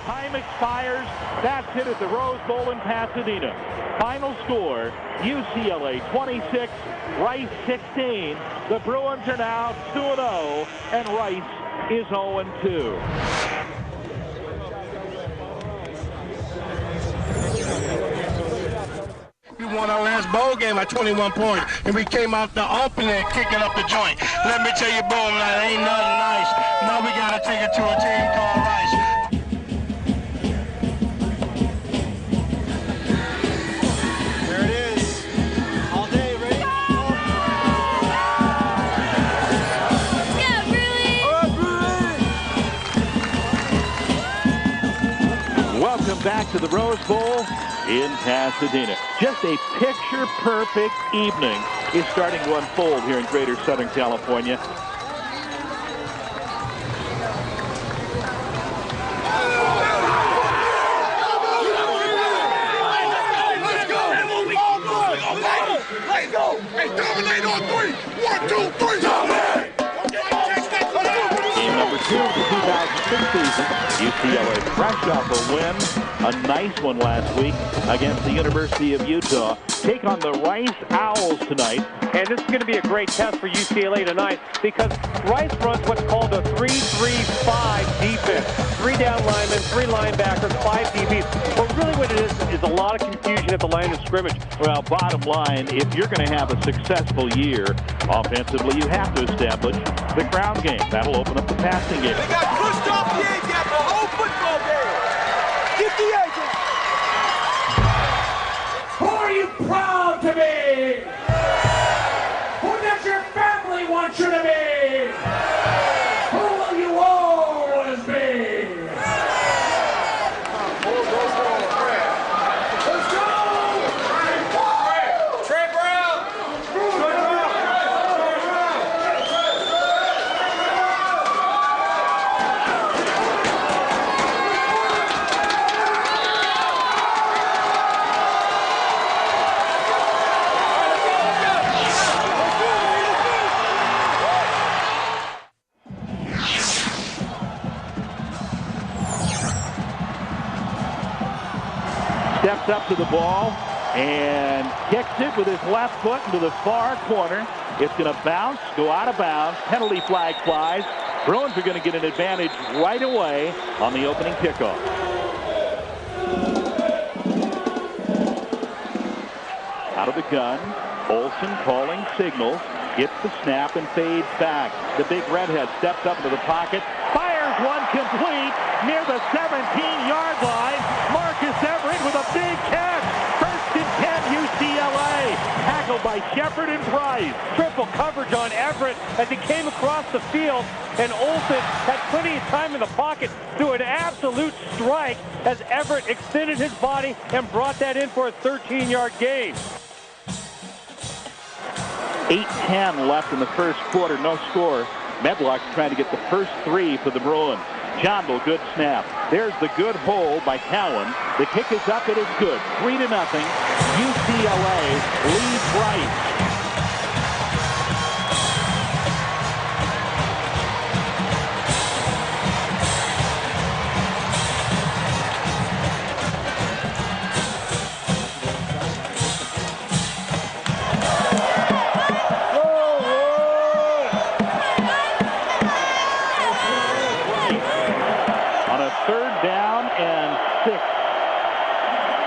Time expires. That's it at the Rose Bowl in Pasadena. Final score, UCLA 26, Rice 16. The Bruins are now 2-0, and Rice is 0-2. We won our last bowl game at 21 points, and we came out the opening kicking up the joint. Let me tell you, boom, that ain't nothing nice. Now we got to take it to a team called Rice. There it is. All day, ready? Yeah, Bruin! All right, Bruin! Welcome back to the Rose Bowl in Pasadena. Just a picture-perfect evening is starting to unfold here in Greater Southern California. Let's go! Hey, dominate on three! 1, 2, 3! Dominate! Game number 2 of the 2006 season. UCLA fresh off a win, a nice one last week against the University of Utah. Take on the Rice Owls tonight. And this is going to be a great test for UCLA tonight because Rice runs what's called a 3-3-5 defense. 3 down linemen, 3 linebackers, 5 DBs. But really what it is a lot of confusion at the line of scrimmage. Well, bottom line, if you're going to have a successful year offensively, you have to establish the ground game. That'll open up the passing game. They got pushed off the A-gap the whole football game. Get the A-gap. Who are you proud to be? Who does your family want you to be? Who will you always be? Let's go! Trey Brown! Steps up to the ball and kicks it with his left foot into the far corner. It's going to bounce, go out of bounds. Penalty flag flies. Bruins are going to get an advantage right away on the opening kickoff. Out of the gun, Olsen calling signals, gets the snap and fades back. The big redhead steps up into the pocket, fires one complete near the 17-yard line. Marcus Everett with a big catch. First and 10 UCLA. Tackled by Shepard and Price. Triple coverage on Everett as he came across the field, and Olsen had plenty of time in the pocket through an absolute strike as Everett extended his body and brought that in for a 13-yard gain. 8:10 left in the first quarter, no score. Medlock's trying to get the first 3 for the Bruins. Jondal, good snap. There's the good hold by Cowan. The kick is up, it is good. 3-0. UCLA leads Rice.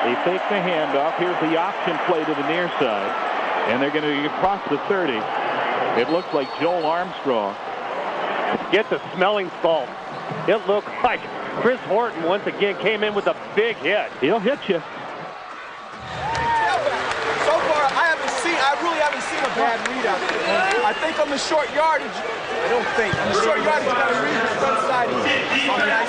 They fake the handoff. Here's the option play to the near side. And they're going to cross the 30. It looks like Joel Armstrong. Get the smelling salt. It looked like Chris Horton once again came in with a big hit. He'll hit you. So far, I really haven't seen a bad read out there. I think on the short yardage, on the short yardage, you got to read the front side on the ice.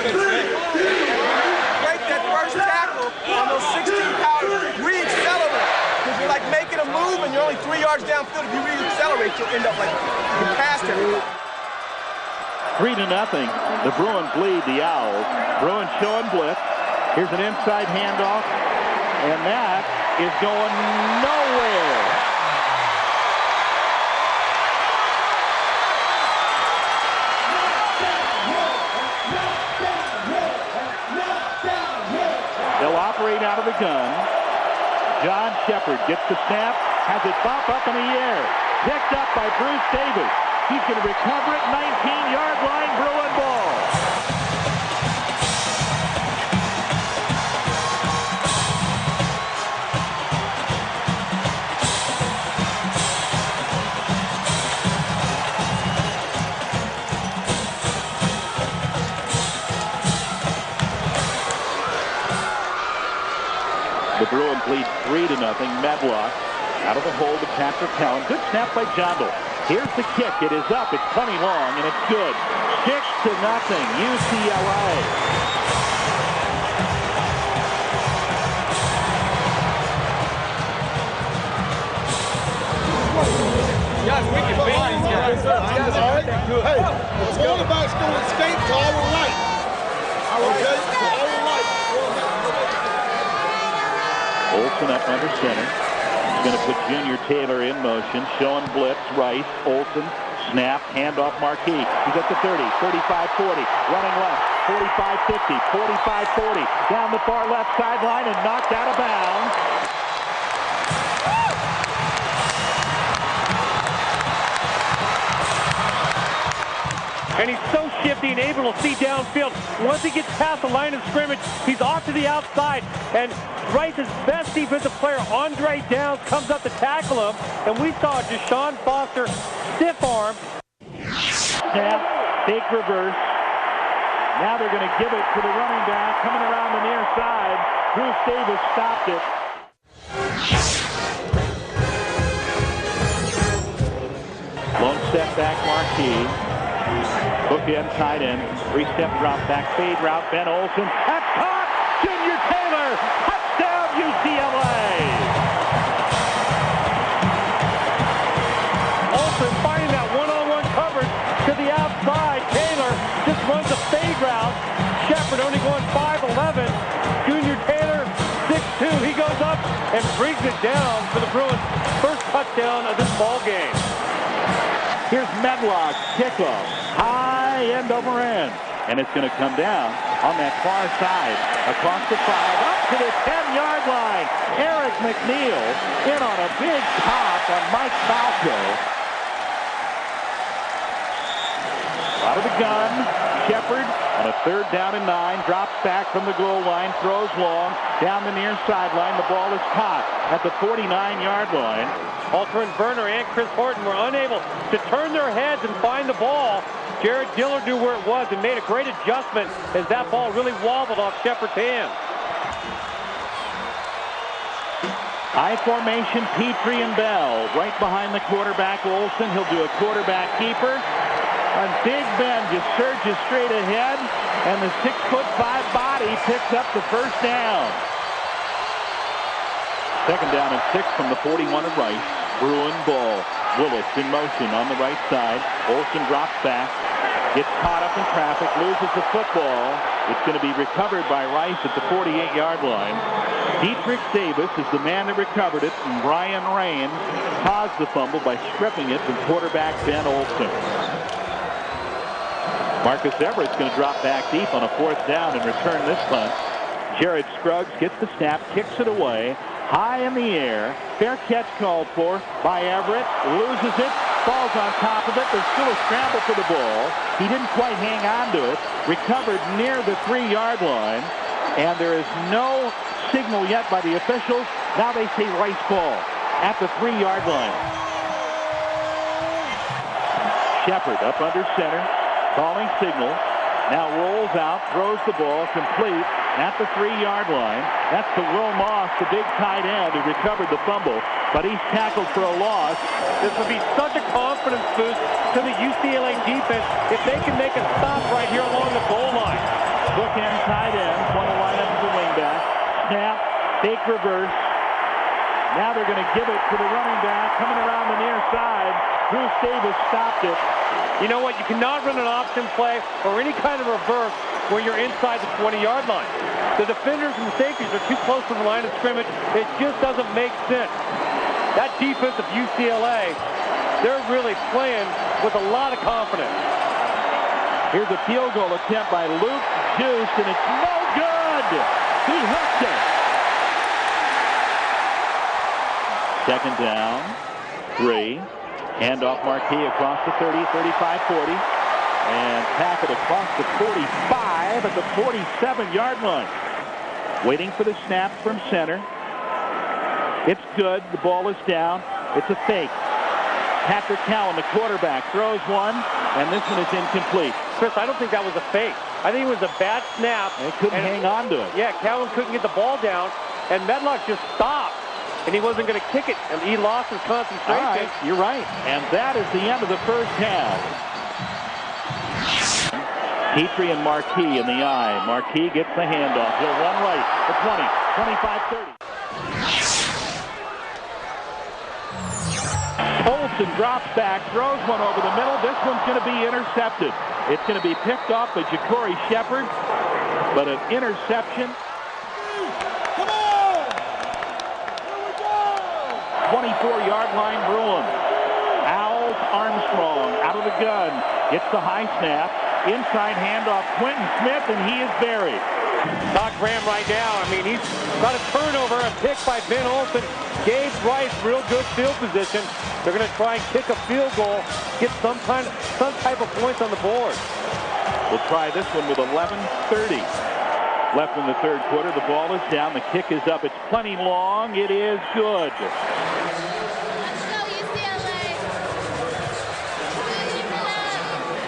Break that first tackle on those 16-pound re-accelerate. Because you're like making a move and you're only 3 yards downfield. If you re-accelerate, you'll end up like you passed everybody. 3-0. The Bruins lead the Owls. Bruins showing blitz. Here's an inside handoff. And that is going nowhere. gun. John Shepard gets the snap, has it pop up in the air. Picked up by Bruce Davis. He's going to recover it, 19-yard line, Bruin ball. The Bruins lead 3-0. Medlock out of the hole to Patrick Cowan. Good snap by Jondal. Here's the kick. It is up. It's plenty long, and it's good. 6-0, UCLA. Guys, we can beat these guys. These guys are not that good. Hey, the quarterback's going to escape to our right. Okay? To our right. Olsen up under center. He's going to put Junior Taylor in motion. Showing blitz. Rice. Olsen. Snap. Handoff Marquis. He's at the 30. 35-40. Running left. 45-50. 45-40. Down the far left sideline and knocked out of bounds. And he's so shifty and able to see downfield. Once he gets past the line of scrimmage, he's off to the outside. And Rice's best defensive player, Andre Downs, comes up to tackle him. And we saw Deshaun Foster stiff arm. Snap, fake reverse. Now they're going to give it to the running back coming around the near side. Bruce Davis stopped it. Lone step back Marquis. Bookend tight end. Three-step drop back fade route. Ben Olsen. That's caught! Junior Taylor! Touchdown UCLA! Olsen finding that one-on-one coverage to the outside. Taylor just runs a fade route. Shepard only going 5'11". Junior Taylor 6'2". He goes up and brings it down for the Bruins' first touchdown of this ball game. Here's Medlock, kickoff, high end over end. And it's going to come down on that far side, across the 5, up to the 10-yard line. Eric McNeil in on a big pop on Mike Falco. Out of the gun, Shepard on a 3rd down and 9, drops back from the goal line, throws long, down the near sideline. The ball is caught at the 49-yard line. Alterin Werner and Chris Horton were unable to turn their heads and find the ball. Jared Dillard knew where it was and made a great adjustment as that ball really wobbled off Shepard's hand. High formation, Petrie and Bell. Right behind the quarterback, Olsen. He'll do a quarterback keeper. And Big Ben just surges straight ahead. And the 6'5" body picks up the first down. 2nd down and 6 from the 41 of Rice. Bruin ball. Willis in motion on the right side. Olsen drops back. Gets caught up in traffic. Loses the football. It's going to be recovered by Rice at the 48-yard line. Dietrich Davis is the man that recovered it. And Brian Raines caused the fumble by stripping it from quarterback Ben Olsen. Marcus Everett's going to drop back deep on a 4th down and return this punt. Jared Scruggs gets the snap, kicks it away. High in the air. Fair catch called for by Everett. Loses it. Falls on top of it. There's still a scramble for the ball. He didn't quite hang on to it. Recovered near the 3-yard line. And there is no signal yet by the officials. Now they say Rice ball at the 3-yard line. Shepard up under center. Calling signal. Now rolls out. Throws the ball complete at the 3-yard line. That's to Will Moss, the big tight end who recovered the fumble, but he's tackled for a loss. This would be such a confidence boost to the UCLA defense if they can make a stop right here along the goal line. Bookend tight end, want to line up as a wingback. Snap, fake reverse. Now they're going to give it to the running back coming around the near side. Bruce Davis stopped it. You know what? You cannot run an option play or any kind of reverse when you're inside the 20-yard line. The defenders and the safeties are too close to the line of scrimmage. It just doesn't make sense. That defense of UCLA, they're really playing with a lot of confidence. Here's a field goal attempt by Luke Juice, and it's no good. He hooked it. Second down, 3. Handoff Marquis across the 30, 35, 40. And tackled across the 45 at the 47-yard line. Waiting for the snap from center. It's good. The ball is down. It's a fake. Patrick Cowan, the quarterback, throws one, and this one is incomplete. Chris, I don't think that was a fake. I think it was a bad snap. They couldn't hang on to it. Yeah, Cowan couldn't get the ball down, and Medlock just stopped, and he wasn't going to kick it, and he lost his concentration. All right, you're right. And that is the end of the first half. Petrie and Marquis in the eye. Marquis gets the handoff. He'll run right. The 20, 25, 30. Olsen drops back, throws one over the middle. This one's going to be intercepted. It's going to be picked off by Ja'Cory Shepard, but an interception. Come on! Here we go! 24-yard line, Bruin. Owls Armstrong out of the gun. Gets the high snap. Inside handoff, Quentin Smith, and he is buried. Todd Graham right now, I mean, he's got a turnover, a pick by Ben Olsen. Gave Rice real good field position. They're going to try and kick a field goal, get some type of points on the board. We'll try this one with 11:30 left in the third quarter. The ball is down. The kick is up. It's plenty long. It is good. Let's go, UCLA.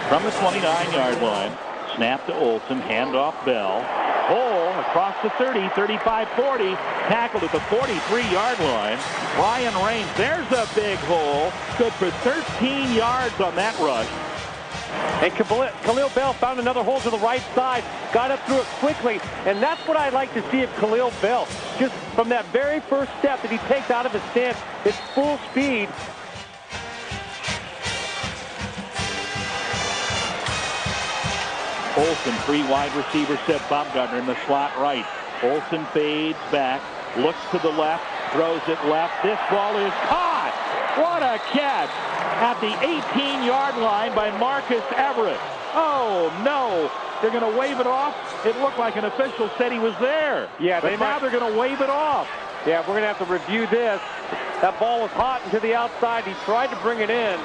From the 29-yard line, snap to Olsen, handoff Bell. Hole across the 30, 35, 40. Tackled at the 43-yard line. Ryan Raines, there's a big hole. Good for 13 yards on that rush. And Khalil Bell found another hole to the right side, got up through it quickly, and that's what I like to see of Khalil Bell. Just from that very first step that he takes out of his stance, it's full speed. Olsen, 3 wide receiver set Baumgartner in the slot right. Olsen fades back, looks to the left, throws it left. This ball is caught. What a catch at the 18-yard line by Marcus Everett. Oh, no. They're going to wave it off. It looked like an official said he was there. Yeah, but now they're going to wave it off. Yeah, we're going to have to review this. That ball was hot and to the outside. He tried to bring it in.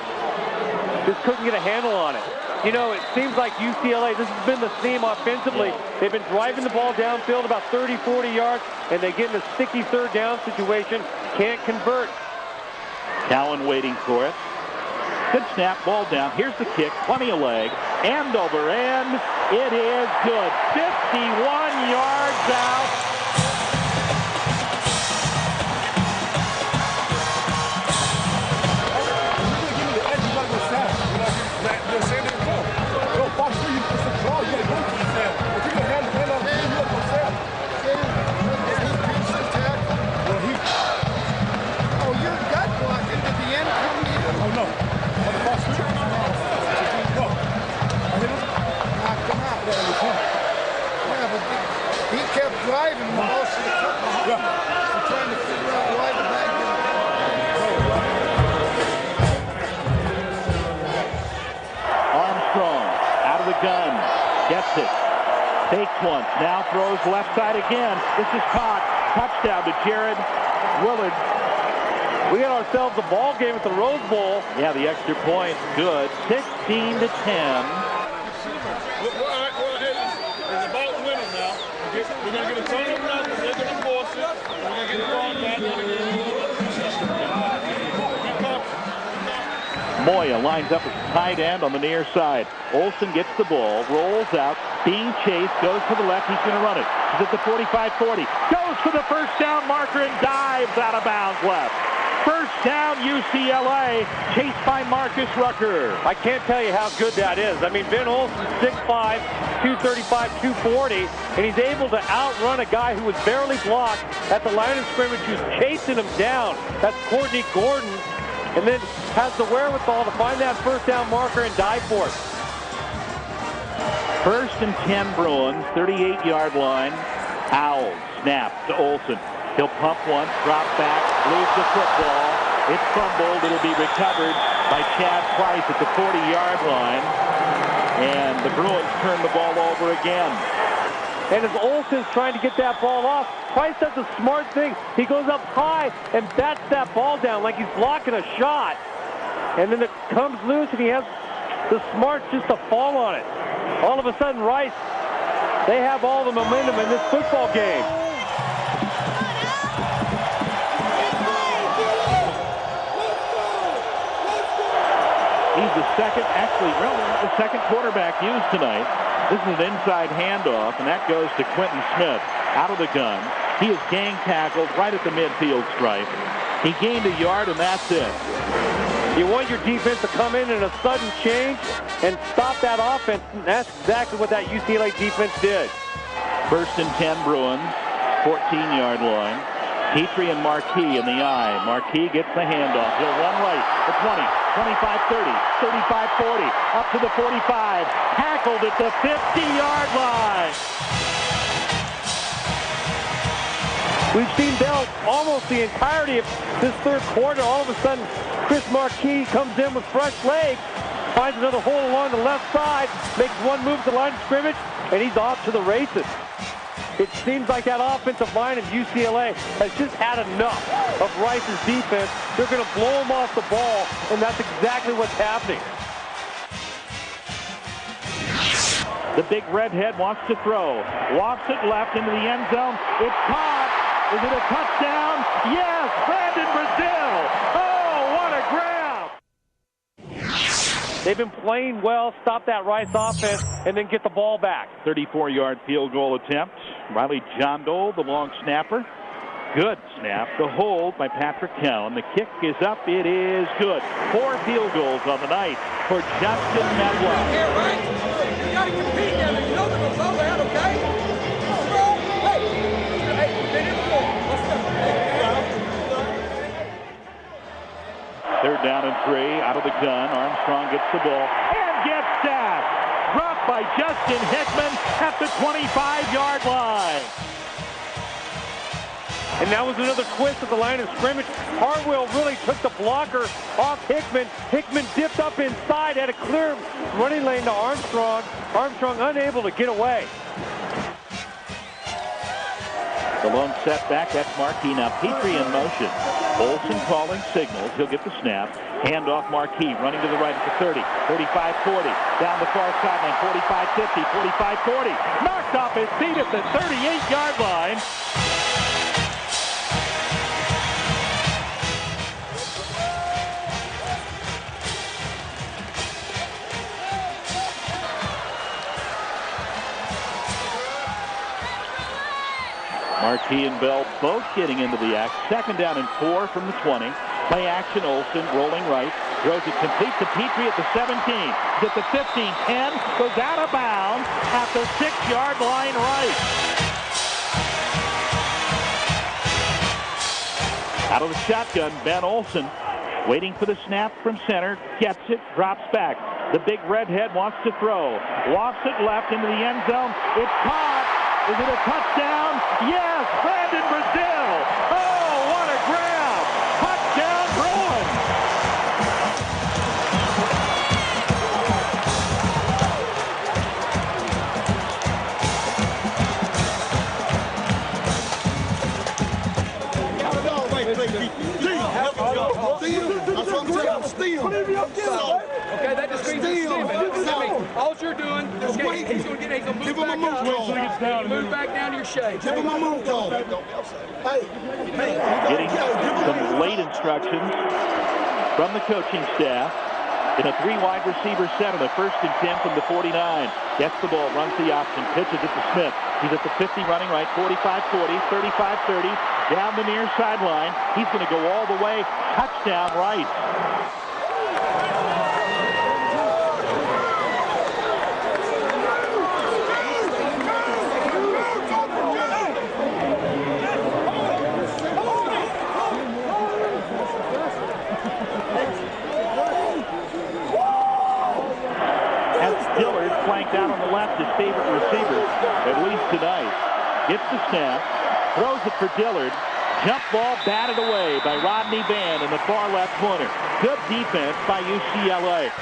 Just couldn't get a handle on it. You know, it seems like UCLA, this has been the theme offensively. They've been driving the ball downfield about 30, 40 yards, and they get in a sticky third down situation. Can't convert. Cowan waiting for it. Good snap, ball down. Here's the kick, plenty of leg. End over end. It is good. 51 yards out. He kept driving most of the football. Yeah. I'm trying to figure out why the back Armstrong out of the gun. Gets it. Takes one. Now throws left side again. This is caught. Touchdown to Jared Willard. We got ourselves a ball game at the Rose Bowl. Yeah, the extra point. Good. 16 to 10. It's about winning now. We're going to get a turnover now because they're going to force it. We're going to get the ball back. Moya lines up as tight end on the near side. Olsen gets the ball, rolls out, being chased, goes to the left. He's going to run it. He's at the 45-40. Goes for the first down marker and dives out of bounds left. First down, UCLA, chased by Marcus Rucker. I can't tell you how good that is. I mean, Ben Olsen, 6'5", 235, 240, and he's able to outrun a guy who was barely blocked at the line of scrimmage who's chasing him down. That's Courtney Gordon, and then has the wherewithal to find that first down marker and dive for it. First and 10 Bruins, 38-yard line. Owls, snap to Olsen. He'll pump once, drop back, lose the football. It's fumbled. It'll be recovered by Chad Price at the 40-yard line. And the Bruins turn the ball over again. And as Olsen's trying to get that ball off, Price does a smart thing. He goes up high and bats that ball down like he's blocking a shot. And then it comes loose and he has the smarts just to fall on it. All of a sudden, Rice, they have all the momentum in this football game. He's the second quarterback used tonight. This is an inside handoff, and that goes to Quentin Smith out of the gun. He is gang tackled right at the midfield stripe. He gained a yard, and that's it. You want your defense to come in a sudden change and stop that offense. And that's exactly what that UCLA defense did. 1st and 10 Bruins, 14-yard line. Petrie and Marquis in the eye. Marquis gets the handoff. He'll run right. The 20, 25-30, 35-40, up to the 45. Tackled at the 50-yard line. We've seen Bell almost the entirety of this third quarter. All of a sudden, Chris Marquis comes in with fresh legs, finds another hole along the left side, makes one move to the line of scrimmage, and he's off to the races. It seems like that offensive line of UCLA has just had enough of Rice's defense. They're going to blow him off the ball, and that's exactly what's happening. The big redhead wants to throw. Walks it left into the end zone. It's caught. Is it a touchdown? Yes, Brandon Brazil. Oh, what a grab. They've been playing well, stop that Rice offense, and then get the ball back. 34-yard field goal attempt. Riley John Dole, the long snapper. Good snap. The hold by Patrick Cowan. The kick is up. It is good. 4 field goals on the night for Justin Medlock. Here, right? You got to compete down there. You know they're going to throw that, okay? Third down and 3. Out of the gun. Armstrong gets the ball and gets sacked. Dropped by Justin Hickman at the 25-yard line. And that was another twist at the line of scrimmage. Hartwell really took the blocker off Hickman. Hickman dipped up inside, had a clear running lane to Armstrong. Armstrong unable to get away. The lone setback, that's Marquis. Now Petrie in motion. Olsen calling signals. He'll get the snap. Hand off Marquis, running to the right at the 30, 35-40. Down the far sideline, 45-50, 45-40. Knocked off his feet at the 38-yard line. Marquis and Bell both getting into the act. 2nd down and 4 from the 20. Play action, Olsen rolling right. Throws it complete to Petrie at the 17. He's at the 15, 10. Goes out of bounds at the 6-yard line right. Out of the shotgun, Ben Olsen. Waiting for the snap from center. Gets it, drops back. The big redhead wants to throw. Walks it left into the end zone. It's caught. Is it a touchdown? Yes, Brandon Brazil. Oh, what a grab. Touchdown, Bruin. Okay, that just means he's stealing. All you're doing is he's going to move back up. Move back down to your shade. Getting some late instructions from the coaching staff in a 3-wide receiver set on a 1st and 10 from the 49. Gets the ball, runs the option, pitches it to Smith. He's at the 50 running right, 45-40, 35-30, down the near sideline. He's going to go all the way. Touchdown, Rice. Out on the left, his favorite receiver, at least tonight. Gets the snap, throws it for Dillard. Jump ball batted away by Rodney Van in the far left corner. Good defense by UCLA.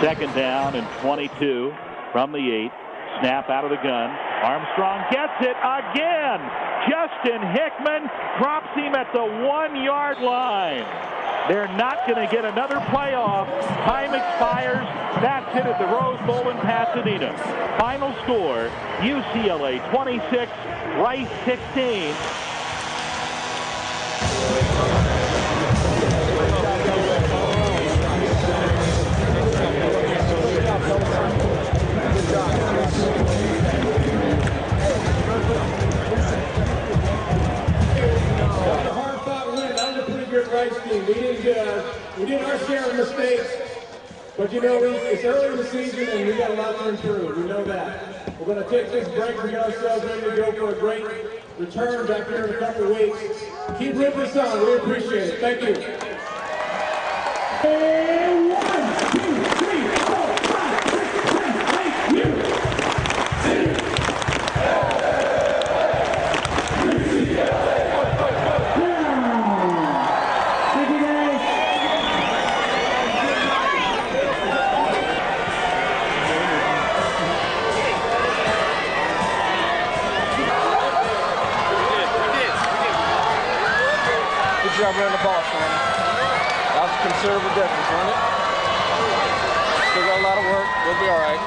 Second down and 22 from the 8. Snap out of the gun. Armstrong gets it again. Justin Hickman drops him at the 1-yard line. They're not going to get another playoff. Time expires. That's it at the Rose Bowl in Pasadena. Final score, UCLA 26, Rice 16. Rice team. We did our share of mistakes, but you know, it's early in the season and we got a lot to improve. We know that. We're going to take this break. We got ourselves ready to go for a great return back here in a couple of weeks. Keep ripping this on. We appreciate it. Thank you. And 1, 2, 3, 4, 5, 6, 7, 8, UCLA. Good job running the ball, Sean. That was a considerable difference, wasn't it? Still got a lot of work. We'll be all right.